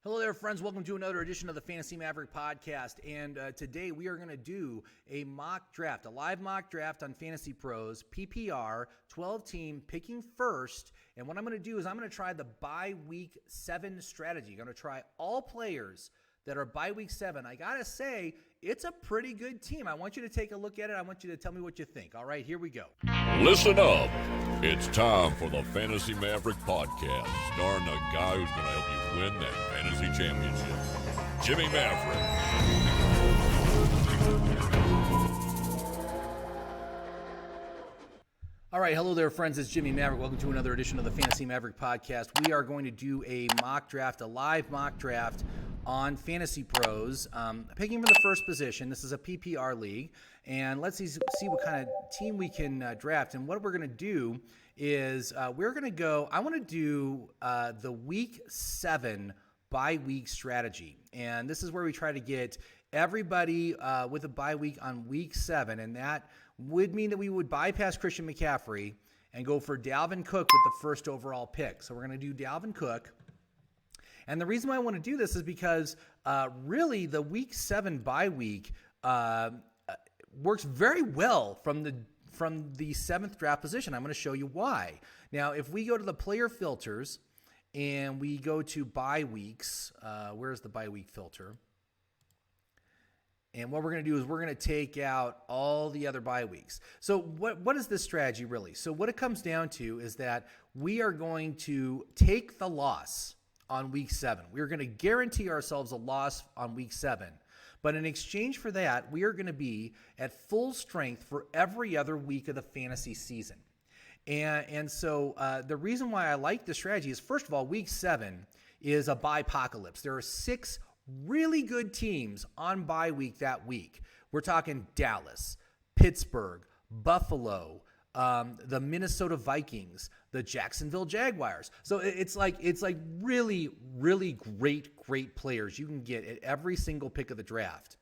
Hello there, friends. Welcome to another edition of the Fantasy Maverick podcast. And today we are going to do a mock draft, a live mock draft on Fantasy Pros, PPR, 12-team, picking first. And what I'm going to do is I'm going to try the bye week 7 strategy. I'm going to try all players that are bye week 7. I got to say, it's a pretty good team. I want you to take a look at it. I want you to tell me what you think. All right, here we go. Listen up. It's time for the Fantasy Maverick podcast, starring the guy who's going to help you win that fantasy championship, Jimmy Maverick. All right, hello there, friends. It's Jimmy Maverick. Welcome to another edition of the Fantasy Maverick podcast. We are going to do a mock draft, a live mock draft on Fantasy Pros, picking for the first position. This is a PPR league, and let's see what kind of team we can draft. And what we're going to do is we're going to go, I want to do the week 7 bye week strategy. And this is where we try to get everybody with a bye week on week 7, and that would mean that we would bypass Christian McCaffrey and go for Dalvin Cook with the first overall pick. So we're going to do Dalvin Cook. And the reason why I want to do this is because really the week 7 bye week works very well from the 7th draft position. I'm going to show you why. Now, if we go to the player filters and we go to bye weeks, where's the bye week filter? And what we're going to do is we're going to take out all the other bye weeks. So what is this strategy really? So what it comes down to is that we are going to take the loss on week 7. We're going to guarantee ourselves a loss on week 7. But in exchange for that, we are going to be at full strength for every other week of the fantasy season. And so the reason why I like this strategy is, first of all, week 7 is a byepocalypse. There are 6 really good teams on bye week that week. We're talking Dallas, Pittsburgh, Buffalo, the Minnesota Vikings, the Jacksonville Jaguars. So it's like really, really great players you can get at every single pick of the draft.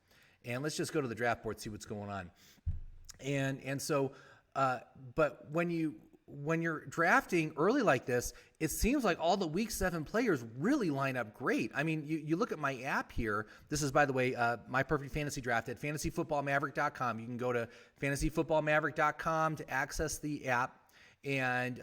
And let's just go to the draft board, see what's going on. And so, but when you're drafting early like this, it seems like all the week 7 players really line up great. I mean, you look at my app here. This is, by the way, my perfect fantasy draft at fantasyfootballmaverick.com. You can go to fantasyfootballmaverick.com to access the app. And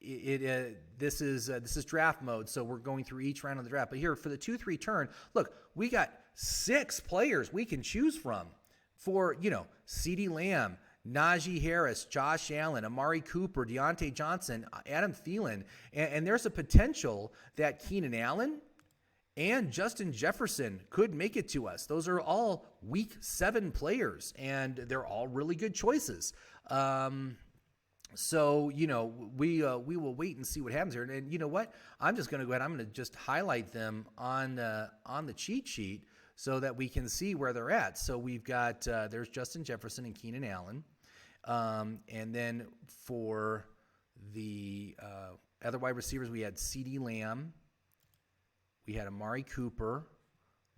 this is draft mode, so we're going through each round of the draft. But here for the 2-3 turn, look, we got 6 players we can choose from for, CeeDee Lamb, Najee Harris, Josh Allen, Amari Cooper, Deontay Johnson, Adam Thielen, and there's a potential that Keenan Allen and Justin Jefferson could make it to us. Those are all week 7 players, and they're all really good choices. So, we will wait and see what happens here. And you know what? I'm just going to go ahead. I'm going to just highlight them on the cheat sheet so that we can see where they're at. So we've got, there's Justin Jefferson and Keenan Allen. And then for the other wide receivers, we had CeeDee Lamb. We had Amari Cooper.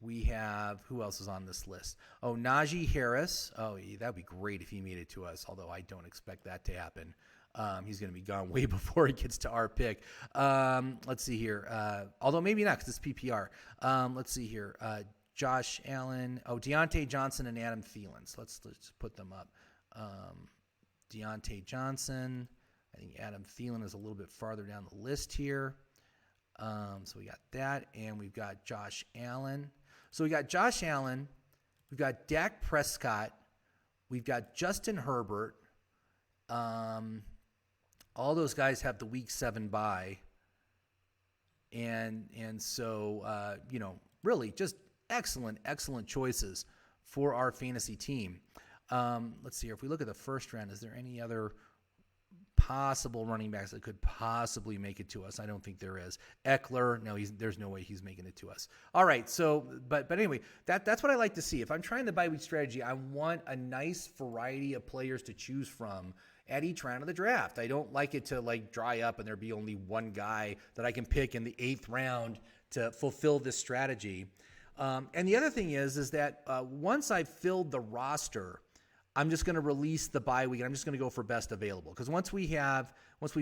We have, who else is on this list? Oh, Najee Harris. Oh, yeah, that would be great if he made it to us, although I don't expect that to happen. He's going to be gone way before he gets to our pick. Let's see here. Although maybe not because it's PPR. Let's see here. Josh Allen. Oh, Deontay Johnson and Adam Thielen. So let's put them up. Deontay Johnson. I think Adam Thielen is a little bit farther down the list here. So we got that, and we've got Josh Allen. So we got Josh Allen, we've got Dak Prescott, we've got Justin Herbert. All those guys have the week 7 bye. And so, really just excellent choices for our fantasy team. Let's see here. If we look at the first round, is there any other possible running backs that could possibly make it to us? I don't think there is. Eckler, no, there's no way he's making it to us. All right, so but anyway, that's what I like to see. If I'm trying the bye week strategy, I want a nice variety of players to choose from at each round of the draft. I don't like it to dry up and there be only one guy that I can pick in the 8th round to fulfill this strategy. And the other thing is that once I've filled the roster, I'm just going to release the bye week, and I'm just going to go for best available. Because once we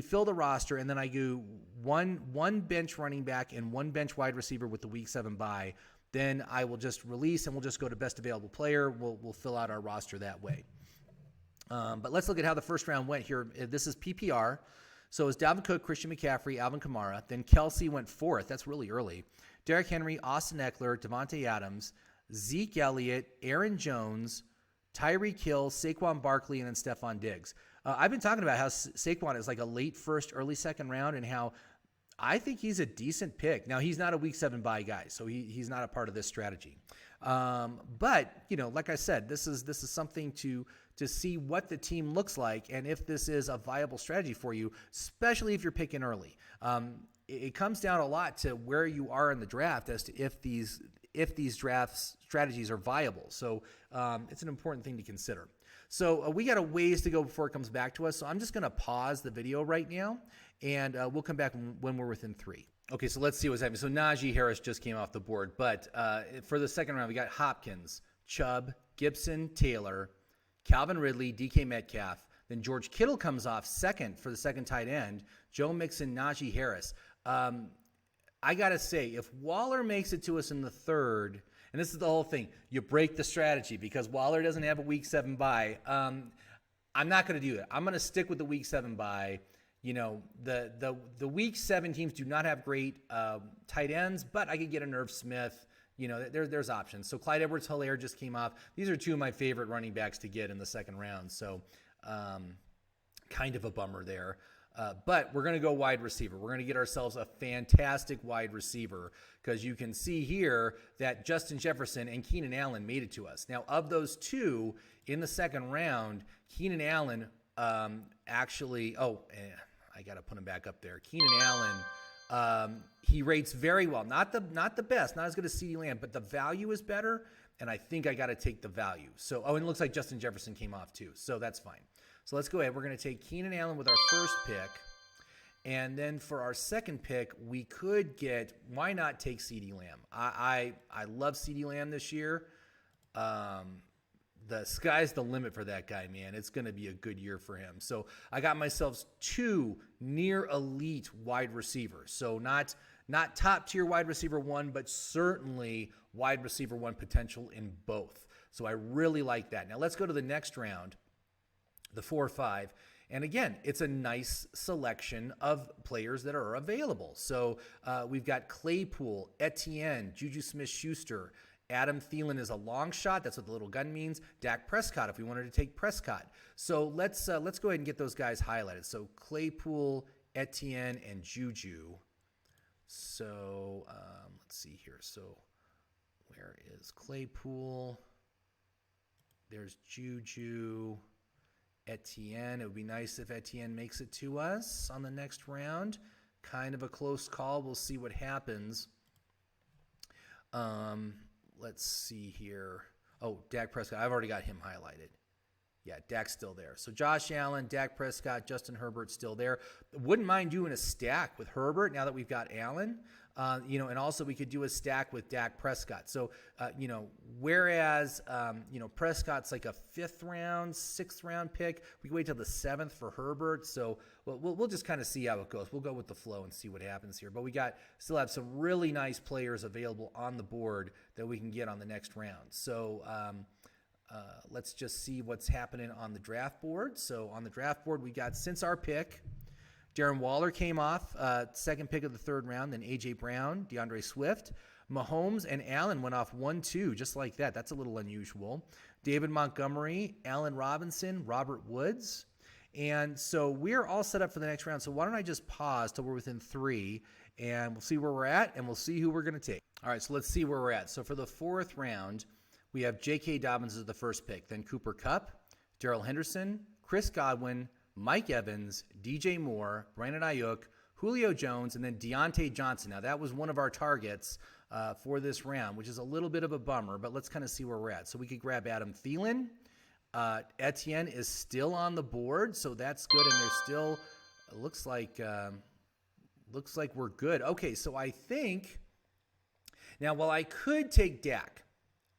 fill the roster, and then I do one bench running back and one bench wide receiver with the week 7 bye, then I will just release and we'll just go to best available player. We'll fill out our roster that way. But let's look at how the first round went here. This is PPR. So it was Dalvin Cook, Christian McCaffrey, Alvin Kamara. Then Kelsey went 4th. That's really early. Derrick Henry, Austin Eckler, Devontae Adams, Zeke Elliott, Aaron Jones, Tyreek Hill, Saquon Barkley, and then Stephon Diggs. I've been talking about how Saquon is like a late first, early second round, and how I think he's a decent pick. Now, he's not a week 7 bye guy, so he's not a part of this strategy. But, like I said, this is something to see what the team looks like and if this is a viable strategy for you, especially if you're picking early. It comes down a lot to where you are in the draft as to if these draft strategies are viable. So it's an important thing to consider. So we got a ways to go before it comes back to us. So I'm just going to pause the video right now, and we'll come back when we're within 3. Okay, so let's see what's happening. So Najee Harris just came off the board. But for the second round, we got Hopkins, Chubb, Gibson, Taylor, Calvin Ridley, DK Metcalf. Then George Kittle comes off second for the second tight end. Joe Mixon, Najee Harris. I got to say, if Waller makes it to us in the third, and this is the whole thing, you break the strategy because Waller doesn't have a week 7 bye. I'm not going to do that. I'm going to stick with the week 7 bye. The week 7 teams do not have great tight ends, but I could get a Nerve Smith. There's options. So Clyde Edwards-Helaire just came off. These are 2 of my favorite running backs to get in the second round. So kind of a bummer there. But we're going to go wide receiver. We're going to get ourselves a fantastic wide receiver because you can see here that Justin Jefferson and Keenan Allen made it to us. Now, of those 2 in the second round, Keenan Allen I got to put him back up there. Keenan Allen, he rates very well. Not the best, not as good as CeeDee Lamb, but the value is better, and I think I got to take the value. So, and it looks like Justin Jefferson came off too, so that's fine. So let's go ahead. We're going to take Keenan Allen with our first pick. And then for our second pick, we could get, why not take CeeDee Lamb? I love CeeDee Lamb this year. The sky's the limit for that guy, man. It's going to be a good year for him. So I got myself 2 near elite wide receivers. So not top tier wide receiver 1, but certainly wide receiver 1 potential in both. So I really like that. Now let's go to the next round. The 4 or 5. And again, it's a nice selection of players that are available. So we've got Claypool, Etienne, Juju Smith-Schuster, Adam Thielen is a long shot. That's what the little gun means. Dak Prescott, if we wanted to take Prescott. So let's go ahead and get those guys highlighted. So Claypool, Etienne, and Juju. So let's see here. So where is Claypool? There's Juju. Etienne. It would be nice if Etienne makes it to us on the next round. Kind of a close call. We'll see what happens. Let's see here. Oh, Dak Prescott. I've already got him highlighted. Yeah, Dak's still there. So Josh Allen, Dak Prescott, Justin Herbert still there. Wouldn't mind doing a stack with Herbert now that we've got Allen. And also we could do a stack with Dak Prescott. So, whereas, Prescott's like a 5th round, 6th round pick, we can wait till the 7th for Herbert. So we'll just kind of see how it goes. We'll go with the flow and see what happens here. But we still have some really nice players available on the board that we can get on the next round. So, let's just see what's happening on the draft board. So on the draft board, we got, since our pick, Darren Waller came off, second pick of the 3rd round, then A.J. Brown, DeAndre Swift. Mahomes and Allen went off 1-2, just like that. That's a little unusual. David Montgomery, Allen Robinson, Robert Woods. And so we're all set up for the next round. So why don't I just pause till we're within 3, and we'll see where we're at, and we'll see who we're going to take. All right, so let's see where we're at. So for the 4th round, we have J.K. Dobbins as the first pick, then Cooper Kupp, Darrell Henderson, Chris Godwin, Mike Evans, DJ Moore, Brandon Ayuk, Julio Jones, and then Deontay Johnson. Now, that was one of our targets for this round, which is a little bit of a bummer, but let's kind of see where we're at. So we could grab Adam Thielen. Etienne is still on the board, so that's good, and there's still, it looks like we're good. Okay, so I think, now, while I could take Dak,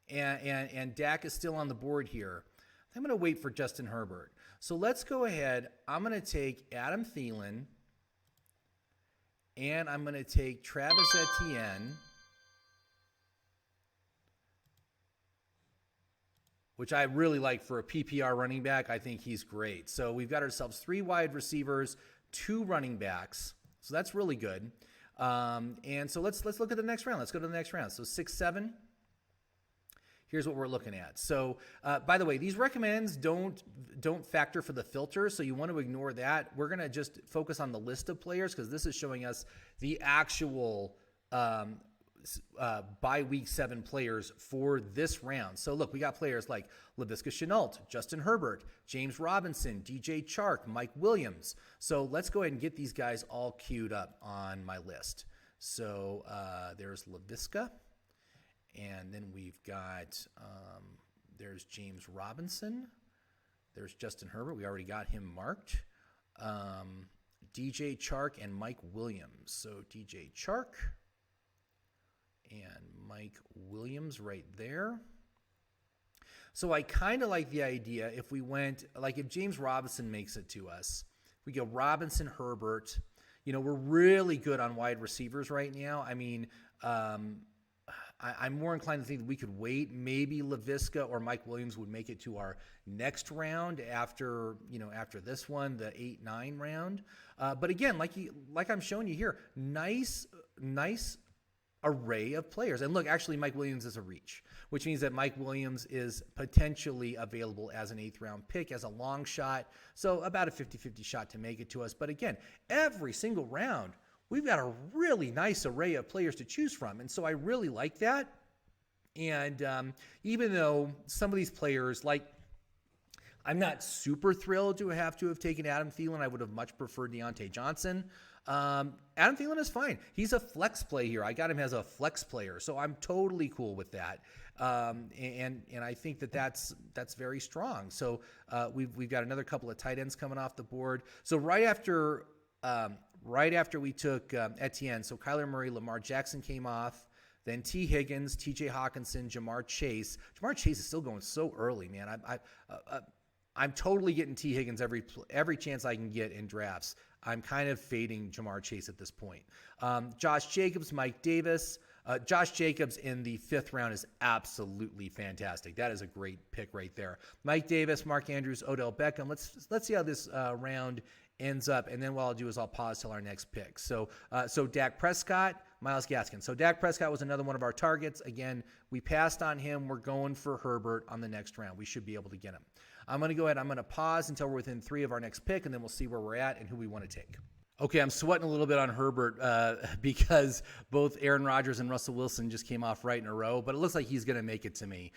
and Dak is still on the board here, I'm going to wait for Justin Herbert. So let's go ahead. I'm going to take Adam Thielen, and I'm going to take Travis Etienne, which I really like for a PPR running back. I think he's great. So we've got ourselves 3 wide receivers, 2 running backs. So that's really good. And so let's look at the next round. Let's go to the next round. So 6, 7. Here's what we're looking at. So, by the way, these recommends don't factor for the filter, so you want to ignore that. We're going to just focus on the list of players because this is showing us the actual by week 7 players for this round. So look, we got players like Laviska Shenault, Justin Herbert, James Robinson, DJ Chark, Mike Williams. So let's go ahead and get these guys all queued up on my list. So there's Laviska. And then we've got, there's James Robinson. There's Justin Herbert. We already got him marked. DJ Chark and Mike Williams. So DJ Chark and Mike Williams right there. So I kind of like the idea if we went, like if James Robinson makes it to us, we go Robinson, Herbert. You know, we're really good on wide receivers right now. I mean, I'm more inclined to think that we could wait. Maybe Laviska or Mike Williams would make it to our next round after this one, the 8-9 round. But again, like I'm showing you here, nice array of players. And look, actually, Mike Williams is a reach, which means that Mike Williams is potentially available as an 8th round pick, as a long shot. So about a 50-50 shot to make it to us. But again, every single round, we've got a really nice array of players to choose from. And so I really like that. And even though some of these players, like, I'm not super thrilled to have taken Adam Thielen. I would have much preferred Deontay Johnson. Adam Thielen is fine. He's a flex play here. I got him as a flex player, so I'm totally cool with that. And I think that's very strong. So we've got another couple of tight ends coming off the board. So right after we took Etienne, so Kyler Murray, Lamar Jackson came off. Then T. Higgins, T.J. Hawkinson, Jamar Chase. Jamar Chase is still going so early, man. I'm totally getting T. Higgins every chance I can get in drafts. I'm kind of fading Jamar Chase at this point. Josh Jacobs, Mike Davis. Josh Jacobs in the 5th round is absolutely fantastic. That is a great pick right there. Mike Davis, Mark Andrews, Odell Beckham. Let's see how this round ends up, and then what I'll do is I'll pause till our next pick. So Dak Prescott, Myles Gaskin. So Dak Prescott was another one of our targets. Again, we passed on him. We're going for Herbert on the next round. We should be able to get him. I'm going to go ahead. I'm going to pause until we're within 3 of our next pick, and then we'll see where we're at and who we want to take. Okay, I'm sweating a little bit on Herbert because both Aaron Rodgers and Russell Wilson just came off right in a row, but it looks like he's going to make it to me.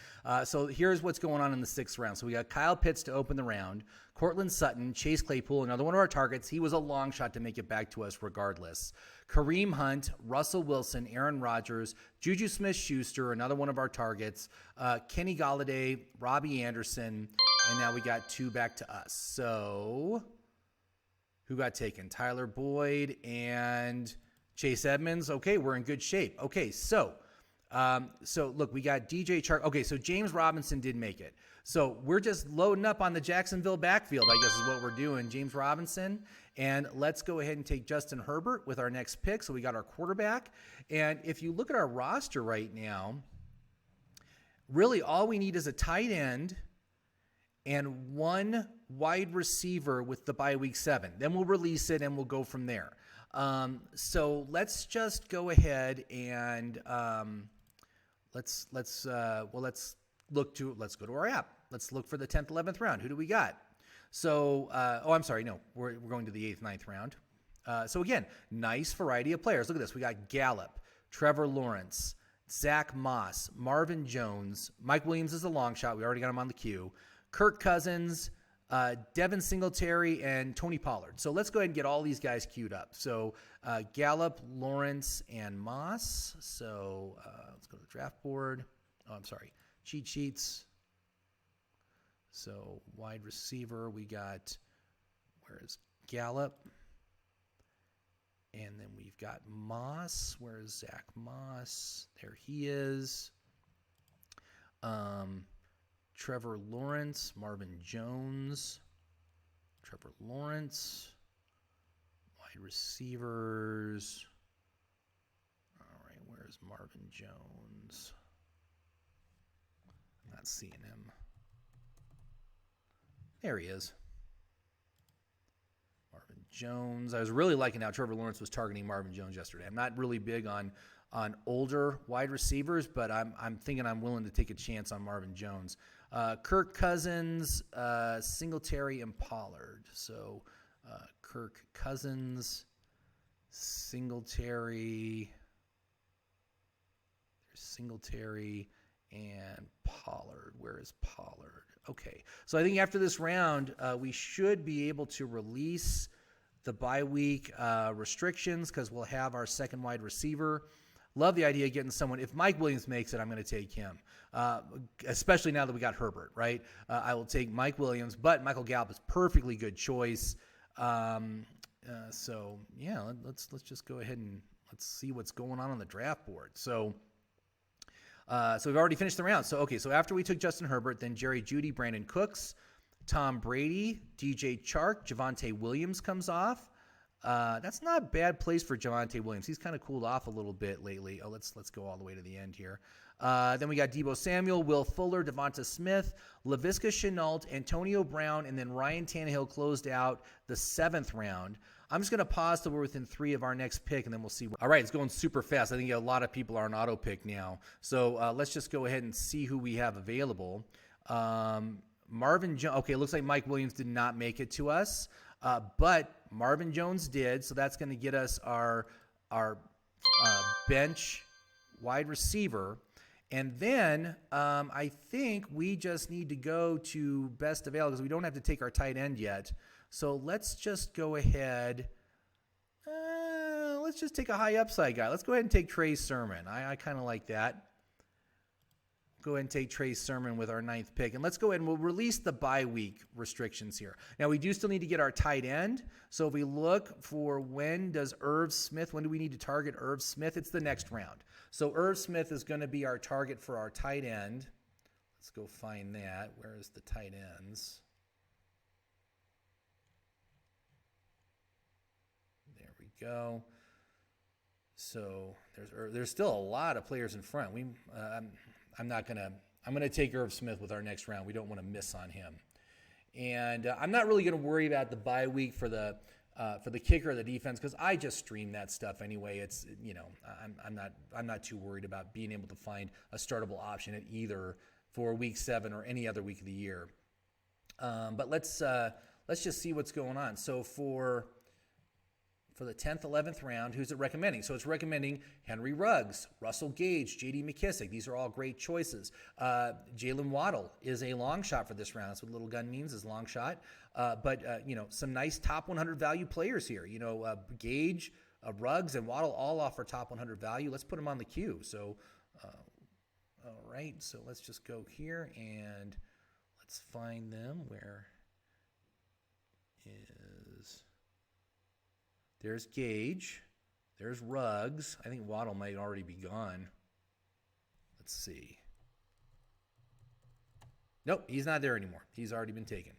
So here's what's going on in the 6th round. So we got Kyle Pitts to open the round, Cortland Sutton, Chase Claypool, another one of our targets. He was a long shot to make it back to us regardless. Kareem Hunt, Russell Wilson, Aaron Rodgers, Juju Smith-Schuster, another one of our targets, Kenny Golladay, Robbie Anderson, and now we got 2 back to us. So who got taken? Tyler Boyd and Chase Edmonds. Okay, we're in good shape. Okay, so look, we got DJ Chark. Okay, so James Robinson did make it. So we're just loading up on the Jacksonville backfield, I guess is what we're doing. James Robinson. And let's go ahead and take Justin Herbert with our next pick. So we got our quarterback. And if you look at our roster right now, really all we need is a tight end and 1 wide receiver with the bye week 7. Then we'll release it and we'll go from there. So let's just go ahead and let's go to our app. Let's look for the 10th, 11th round. Who do we got? So, I'm sorry, no, we're going to the 8th, 9th round. So again, nice variety of players. Look at this. We got Gallup, Trevor Lawrence, Zach Moss, Marvin Jones, Mike Williams is a long shot. We already got him on the queue. Kirk Cousins, Devin Singletary, and Tony Pollard. So let's go ahead and get all these guys queued up. So Gallup, Lawrence, and Moss. So let's go to the draft board. Oh, I'm sorry. Cheat sheets. So wide receiver, we got, where is Gallup? And then we've got Moss. Where is Zach Moss? There he is. Trevor Lawrence, Marvin Jones, Trevor Lawrence, wide receivers. All right, where's Marvin Jones? I'm not seeing him. There he is. Marvin Jones. I was really liking how Trevor Lawrence was targeting Marvin Jones yesterday. I'm not really big on older wide receivers, but I'm thinking I'm willing to take a chance on Marvin Jones. Kirk Cousins, Singletary, and Pollard. So Kirk Cousins, Singletary, and Pollard. Where is Pollard? Okay, so I think after this round, we should be able to release the bye week restrictions because we'll have our second wide receiver. Love the idea of getting someone. If Mike Williams makes it, I'm going to take him, especially now that we got Herbert, right? I will take Mike Williams, but Michael Gallup is perfectly good choice. So, yeah, let's just go ahead and let's see what's going on the draft board. So we've already finished the round. So after we took Justin Herbert, then Jerry Jeudy, Brandon Cooks, Tom Brady, DJ Chark, Javonte Williams comes off. That's not a bad place for Javonte Williams. He's kind of cooled off a little bit lately. Let's go all the way to the end here. Then we got Deebo Samuel, Will Fuller, Devonta Smith, Laviska Shenault, Antonio Brown, and then Ryan Tannehill closed out the 7th round. I'm just going to pause till we're within 3 of our next pick, and then we'll see. All right, it's going super fast. I think a lot of people are on auto pick now. So let's just go ahead and see who we have available. Marvin Jones. Okay, it looks like Mike Williams did not make it to us, but Marvin Jones did. So that's going to get us our bench wide receiver. And then I think we just need to go to best available because we don't have to take our tight end yet. So let's just go ahead. Let's just take a high upside guy. Let's go ahead and take Trey Sermon. I kind of like that. Go ahead and take Trey Sermon with our 9th pick. And let's go ahead and we'll release the bye week restrictions here. Now, we do still need to get our tight end. So if we look for when do we need to target Irv Smith? It's the next round. So Irv Smith is going to be our target for our tight end. Let's go find that. Where is the tight ends? There we go. So there's still a lot of players in front. I'm going to take Irv Smith with our next round. We don't want to miss on him. And I'm not really going to worry about the bye week for the kicker or the defense because I just stream that stuff anyway. It's, I'm not too worried about being able to find a startable option at either for week 7 or any other week of the year. But let's just see what's going on. So for the 10th, 11th round, who's it recommending? So it's recommending Henry Ruggs, Russell Gage, J.D. McKissick. These are all great choices. Jalen Waddle is a long shot for this round. That's what Little Gun means, is long shot. But some nice top 100 value players here. Gage, Ruggs, and Waddle all offer top 100 value. Let's put them on the queue. So, all right. So let's just go here and let's find them. Where is... There's Gage. There's Ruggs. I think Waddle might already be gone. Let's see. Nope, he's not there anymore. He's already been taken.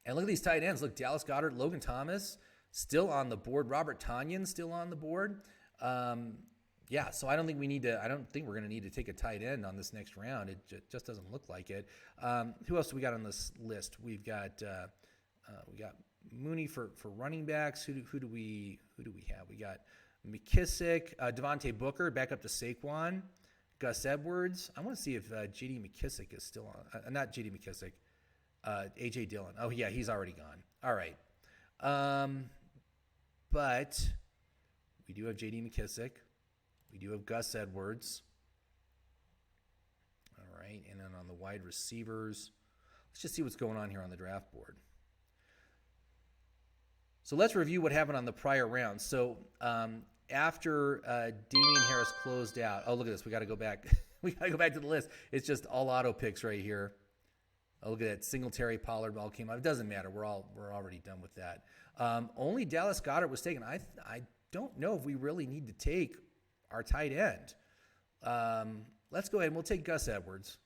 And look at these tight ends. Look, Dallas Goedert, Logan Thomas, still on the board. Robert Tonyan, still on the board. So I don't think we're going to need to take a tight end on this next round. It just doesn't look like it. Who else do we got on this list? We got Mooney for running backs. Who do we have? We got McKissick, Devontae Booker back up to Saquon, Gus Edwards. I want to see if J.D. McKissick is still on. Not J.D. McKissick. A.J. Dillon. Oh yeah, he's already gone. All right. But we do have J.D. McKissick. We do have Gus Edwards. All right, and then on the wide receivers, let's just see what's going on here on the draft board. So let's review what happened on the prior round. So after Damian Harris closed out, oh, look at this. We got to go back. We got to go back to the list. It's just all auto picks right here. Oh, look at that. Singletary, Pollard all came out. It doesn't matter. We're already done with that. Only Dallas Goedert was taken. I don't know if we really need to take our tight end. Let's go ahead and we'll take Gus Edwards.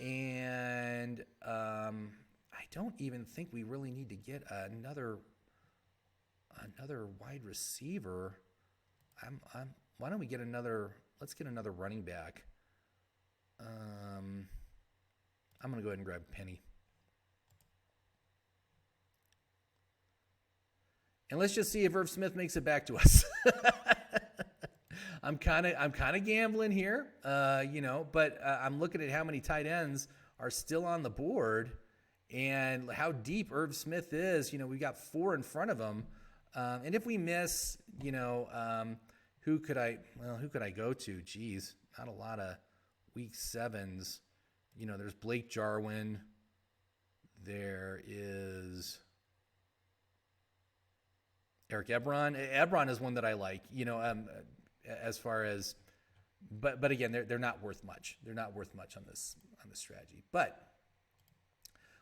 And I don't even think we really need to get another wide receiver. Why don't we get another? Let's get another running back. I'm going to go ahead and grab Penny. And let's just see if Irv Smith makes it back to us. I'm kind of gambling here, but I'm looking at how many tight ends are still on the board and how deep Irv Smith is. We got 4 in front of him. And if we miss, who could I go to? Geez, not a lot of week 7s. There's Blake Jarwin. There is Eric Ebron. Ebron is one that I like, as far as, but again, they're not worth much. They're not worth much on this strategy. But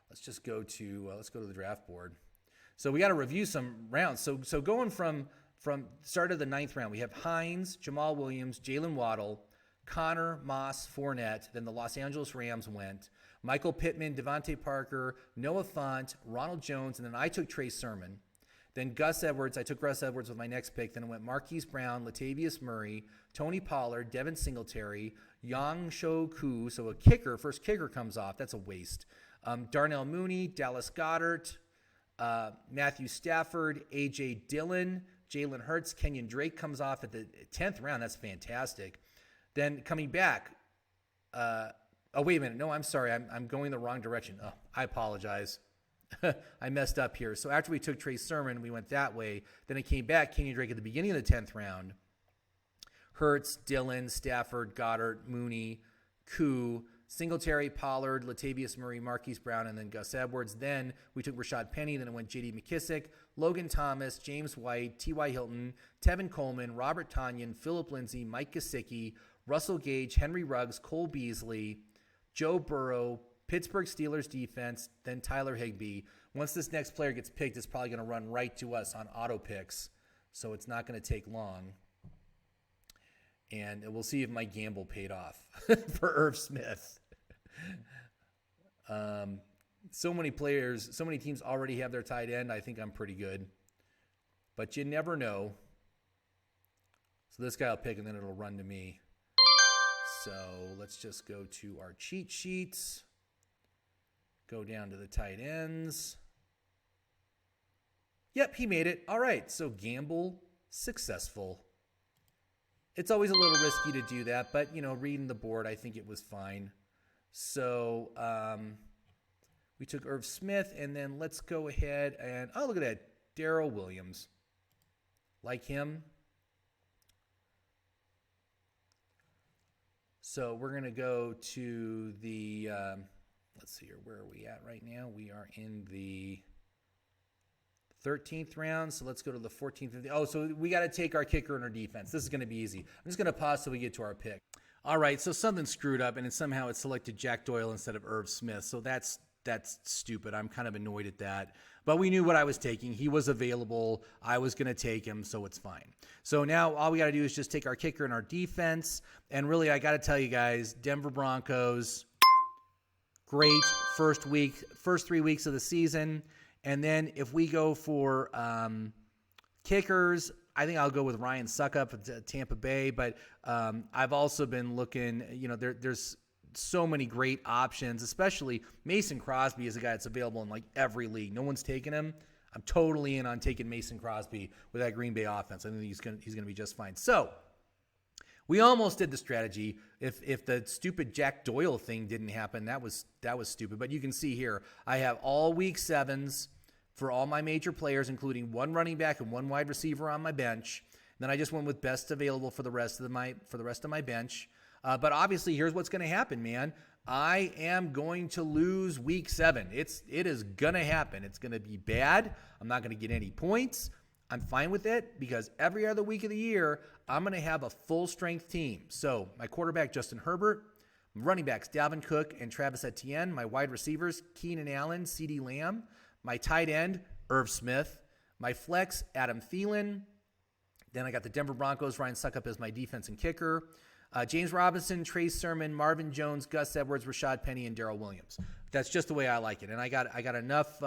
let's just go to the draft board. So we got to review some rounds. So going from start of the 9th round, we have Hines, Jamal Williams, Jalen Waddle, Connor, Moss, Fournette. Then the Los Angeles Rams went. Michael Pittman, Devontae Parker, Noah Fant, Ronald Jones, and then I took Trey Sermon. Then Gus Edwards. I took Gus Edwards with my next pick. Then I went Marquise Brown, Latavius Murray, Tony Pollard, Devin Singletary, Yang Shou Ku. So a kicker, first kicker comes off. That's a waste. Darnell Mooney, Dallas Goedert, Matthew Stafford, A.J. Dillon, Jalen Hurts, Kenyon Drake comes off at the 10th round. That's fantastic. Then coming back, wait a minute. No, I'm sorry. I'm going the wrong direction. Oh, I apologize. I messed up here. So after we took Trey Sermon, we went that way. Then it came back, Kenyon Drake at the beginning of the 10th round. Hurts, Dillon, Stafford, Goddard, Mooney, Koo, Singletary, Pollard, Latavius Murray, Marquise Brown, and then Gus Edwards. Then we took Rashad Penny. Then it went J.D. McKissick, Logan Thomas, James White, T.Y. Hilton, Tevin Coleman, Robert Tonyan, Phillip Lindsay, Mike Gesicki, Russell Gage, Henry Ruggs, Cole Beasley, Joe Burrow, Pittsburgh Steelers defense, then Tyler Higbee. Once this next player gets picked, it's probably going to run right to us on auto picks, so it's not going to take long. And we'll see if my gamble paid off for Irv Smith. So many players, so many teams already have their tight end. I think I'm pretty good. But you never know. So this guy will pick, and then it'll run to me. So let's just go to our cheat sheets. Go down to the tight ends. Yep, he made it. All right, so gamble successful. It's always a little risky to do that, but, reading the board, I think it was fine. So we took Irv Smith, and then let's go ahead and, look at that, Darrell Williams. Like him. So we're going to go to the, let's see here, where are we at right now? We are in the 13th round, so let's go to the 14th. So we got to take our kicker and our defense. This is going to be easy. I'm just going to pause till we get to our pick. All right, so something screwed up, and somehow it selected Jack Doyle instead of Irv Smith. So that's stupid. I'm kind of annoyed at that. But we knew what I was taking. He was available. I was going to take him, so it's fine. So now all we got to do is just take our kicker and our defense. And really, I got to tell you guys, Denver Broncos, great first 3 weeks of the season. And then if we go for kickers, I think I'll go with Ryan Suckup at Tampa Bay. But I've also been looking, there's so many great options, especially Mason Crosby is a guy that's available in like every league. No one's taking him. I'm totally in on taking Mason Crosby with that Green Bay offense. I think he's going to be just fine. So we almost did the strategy. If the stupid Jack Doyle thing didn't happen, that was stupid. But you can see here, I have all week 7s for all my major players, including one running back and one wide receiver on my bench. Then I just went with best available for the rest of my bench. But obviously, here's what's going to happen, man. I am going to lose week 7. It is going to happen. It's going to be bad. I'm not going to get any points. I'm fine with it because every other week of the year, I'm going to have a full-strength team. So my quarterback, Justin Herbert, running backs, Dalvin Cook and Travis Etienne, my wide receivers, Keenan Allen, CeeDee Lamb, my tight end, Irv Smith, my flex, Adam Thielen. Then I got the Denver Broncos, Ryan Suckup as my defense and kicker. James Robinson, Trey Sermon, Marvin Jones, Gus Edwards, Rashad Penny, and Darrell Williams. That's just the way I like it. And I got enough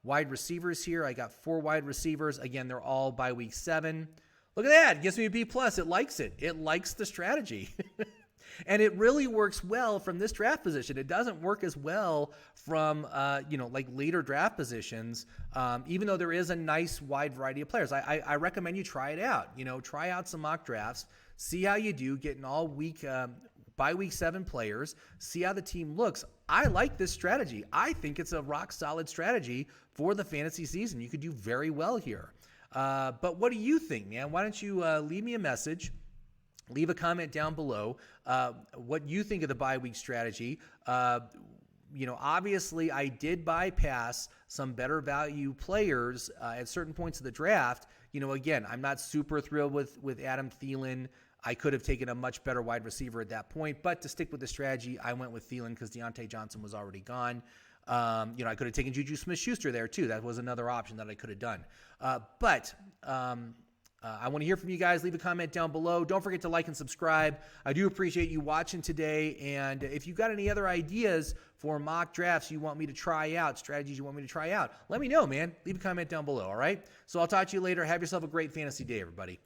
wide receivers here. I got 4 wide receivers. Again, they're all by week 7. Look at that. It gives me a B+. It likes it. It likes the strategy. And it really works well from this draft position. It doesn't work as well from, like later draft positions, even though there is a nice wide variety of players. I recommend you try it out. Try out some mock drafts, see how you do, getting all week, by week 7 players, see how the team looks. I like this strategy. I think it's a rock solid strategy for the fantasy season. You could do very well here. But what do you think, man? Why don't you leave me a message? Leave a comment down below what you think of the bye week strategy. Obviously I did bypass some better value players at certain points of the draft. Again, I'm not super thrilled with Adam Thielen. I could have taken a much better wide receiver at that point, but to stick with the strategy, I went with Thielen because Deontay Johnson was already gone. I could have taken Juju Smith-Schuster there too. That was another option that I could have done. I want to hear from you guys. Leave a comment down below. Don't forget to like and subscribe. I do appreciate you watching today. And if you've got any other ideas for mock drafts you want me to try out, strategies you want me to try out, let me know, man. Leave a comment down below, all right? So I'll talk to you later. Have yourself a great fantasy day, everybody.